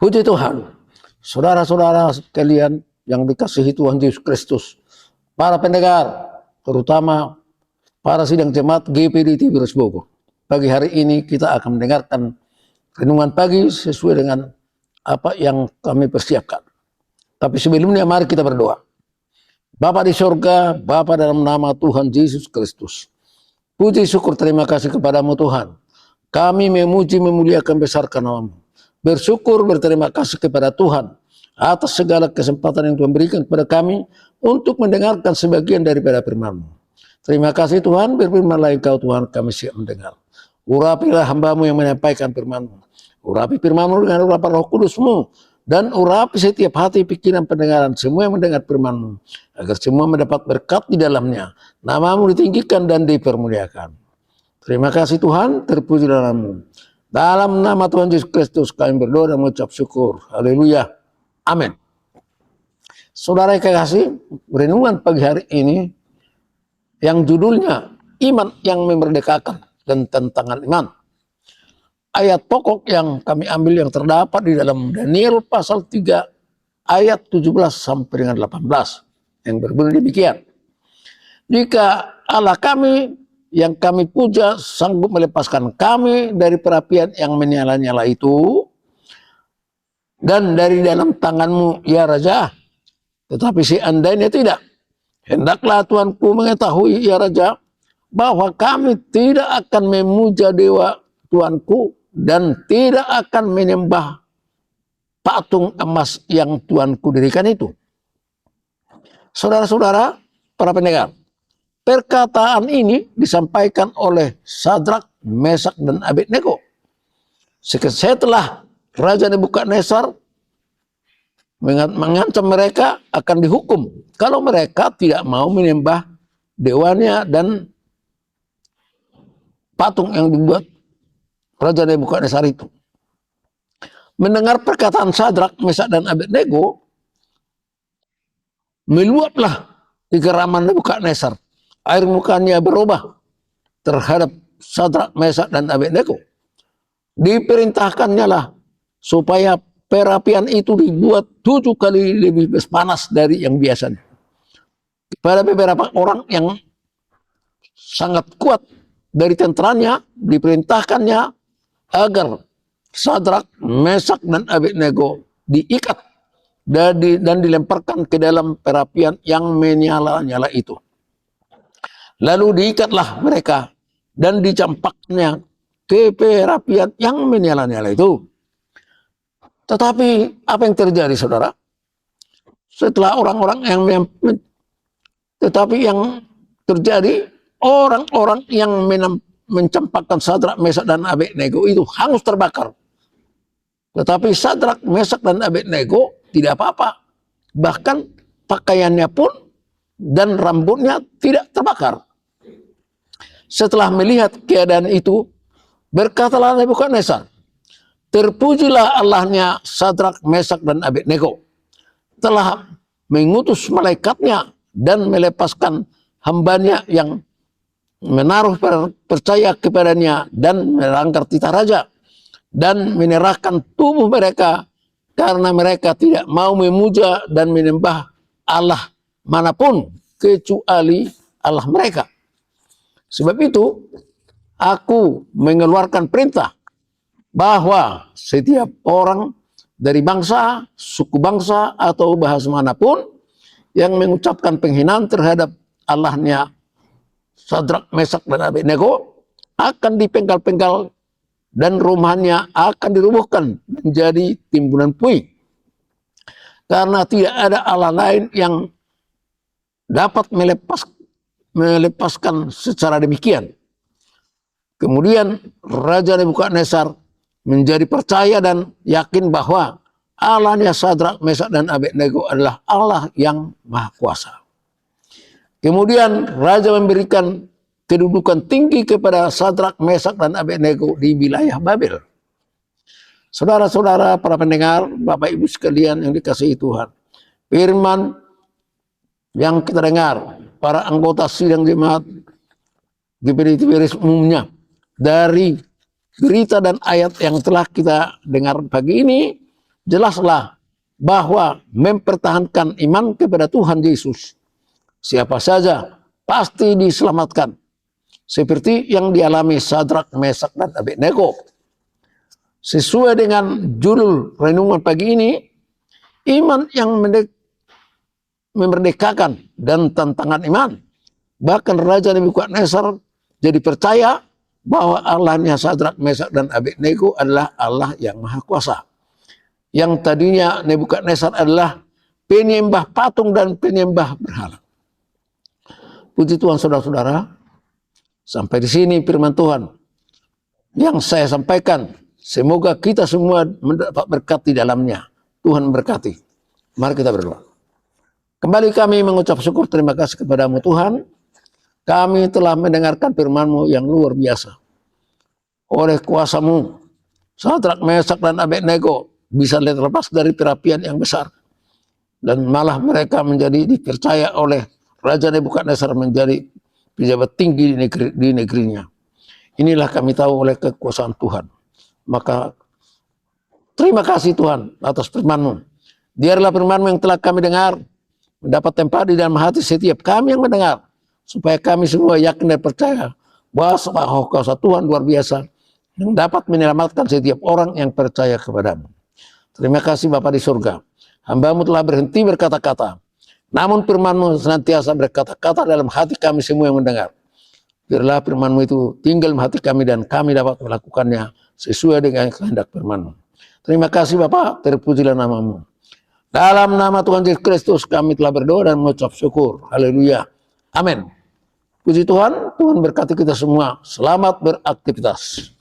Puji Tuhan, saudara-saudara sekalian yang dikasihi Tuhan Yesus Kristus, para pendengar, terutama para sidang jemaat GPD Tiberius Bogor. Pagi hari ini kita akan mendengarkan renungan pagi sesuai dengan apa yang kami persiapkan. Tapi sebelumnya mari kita berdoa. Bapa di surga, Bapa dalam nama Tuhan Yesus Kristus. Puji syukur terima kasih kepadamu Tuhan. Kami memuji, memuliakan, besarkan nama-Mu. Bersyukur, berterima kasih kepada Tuhan atas segala kesempatan yang Tuhan berikan kepada kami untuk mendengarkan sebagian daripada firman-Mu. Terima kasih Tuhan, berfirmanlah Engkau Tuhan, kami siap mendengar. Urapilah hamba-Mu yang menyampaikan firman-Mu. Urapi firman-Mu dengan urapan Roh Kudus-Mu. Dan urapi setiap hati, pikiran, pendengaran semua yang mendengar firman-Mu. Agar semua mendapat berkat di dalamnya. Nama-Mu ditinggikan dan dipermuliakan. Terima kasih Tuhan, terpuji dalam-Mu. Dalam nama Tuhan Yesus Kristus kami berdoa dan mengucap syukur. Haleluya. Amin. Saudara yang kekasih, renungan pagi hari ini yang judulnya Iman yang Memerdekakan dan Tantangan Iman. Ayat pokok yang kami ambil yang terdapat di dalam Daniel pasal 3 ayat 17 sampai dengan 18 yang berbunyi demikian. Jika Allah kami yang kami puja sanggup melepaskan kami dari perapian yang menyala-nyala itu dan dari dalam tangan-Mu ya Raja. Tetapi seandainya tidak, hendaklah Tuanku mengetahui ya Raja bahwa kami tidak akan memuja dewa Tuanku dan tidak akan menyembah patung emas yang Tuanku dirikan itu. Saudara-saudara, para pendengar, perkataan ini disampaikan oleh Sadrak, Mesak, dan Abednego. Setelah Raja Nebukadnezar mengancam mereka akan dihukum kalau mereka tidak mau menyembah dewanya dan patung yang dibuat Raja Nebukadnezar itu. Mendengar perkataan Sadrak, Mesak, dan Abednego, meluaplah di geraman Nebukadnezar. Air mukanya berubah terhadap Sadrak, Mesak, dan Abednego. Diperintahkannya lah supaya perapian itu dibuat 7 kali lebih panas dari yang biasanya. Kepada beberapa orang yang sangat kuat dari tentaranya, diperintahkannya agar Sadrak, Mesak, dan Abednego diikat dan dilemparkan ke dalam perapian yang menyala-nyala itu. Lalu diikatlah mereka dan dicampaknya ke perapian yang menyala-nyala itu. Tetapi apa yang terjadi saudara? Setelah orang-orang orang-orang yang mencampakkan Sadrak, Mesak, dan Abednego itu hangus terbakar. Tetapi Sadrak, Mesak, dan Abednego tidak apa-apa. Bahkan pakaiannya pun dan rambutnya tidak terbakar. Setelah melihat keadaan itu, berkatalah Nebukadnezar, terpujilah Allahnya Sadrak, Mesak, dan Abednego, telah mengutus malaikatnya dan melepaskan hambanya yang menaruh percaya kepadanya dan melanggar titah raja, dan menyerahkan tubuh mereka karena mereka tidak mau memuja dan menyembah Allah manapun kecuali Allah mereka. Sebab itu aku mengeluarkan perintah bahwa setiap orang dari bangsa, suku bangsa, atau bahasa manapun yang mengucapkan penghinaan terhadap Allahnya Sadrak, Mesak, dan Abednego akan dipenggal-penggal dan rumahnya akan dirubuhkan menjadi timbunan puing. Karena tidak ada Allah lain yang dapat melepaskan secara demikian. Kemudian Raja Nebukadnezar menjadi percaya dan yakin bahwa Allahnya Sadrak, Mesak, dan Abednego adalah Allah yang Maha Kuasa. Kemudian Raja memberikan kedudukan tinggi kepada Sadrak, Mesak, dan Abednego di wilayah Babel. Saudara-saudara, para pendengar, Bapak Ibu sekalian yang dikasihi Tuhan, firman yang kita dengar, para anggota sidang jemaat GPD Tiberius umumnya, dari berita dan ayat yang telah kita dengar pagi ini jelaslah bahwa mempertahankan iman kepada Tuhan Yesus, siapa saja pasti diselamatkan. Seperti yang dialami Sadrak, Mesak, dan Abednego. Sesuai dengan judul renungan pagi ini, iman yang memerdekakan dan tantangan iman. Bahkan Raja Nebukadnezar jadi percaya bahwa Allahnya Sadrak, Mesak, dan Abednego adalah Allah yang Maha Kuasa. Yang tadinya Nebukadnezar adalah penyembah patung dan penyembah berhala. Puji Tuhan saudara-saudara. Sampai di sini firman Tuhan yang saya sampaikan. Semoga kita semua mendapat berkat di dalamnya. Tuhan berkati. Mari kita berdoa. Kembali kami mengucap syukur terima kasih kepadamu Tuhan. Kami telah mendengarkan firman-Mu yang luar biasa. Oleh kuasa-Mu, Sadrak, Mesak, dan Abednego bisa terlepas dari perapian yang besar. Dan malah mereka menjadi dipercaya oleh Raja Nebukadnezar menjadi pejabat tinggi di negerinya. Inilah kami tahu oleh kekuasaan Tuhan. Maka terima kasih Tuhan atas firman-Mu. Biarlah firman-Mu yang telah kami dengar mendapat tempat di dalam hati setiap kami yang mendengar. Supaya kami semua yakin dan percaya bahwa kuasa Tuhan luar biasa yang dapat menyelamatkan setiap orang yang percaya kepadamu. Terima kasih Bapa di surga. Hamba-Mu telah berhenti berkata-kata. Namun firman-Mu senantiasa berkata-kata dalam hati kami semua yang mendengar. Biarlah firman-Mu itu tinggal di hati kami dan kami dapat melakukannya sesuai dengan kehendak firman-Mu. Terima kasih Bapa, terpujilah nama-Mu. Dalam nama Tuhan Yesus Kristus kami telah berdoa dan mengucap syukur. Haleluya. Amin. Puji Tuhan, Tuhan berkati kita semua. Selamat beraktivitas.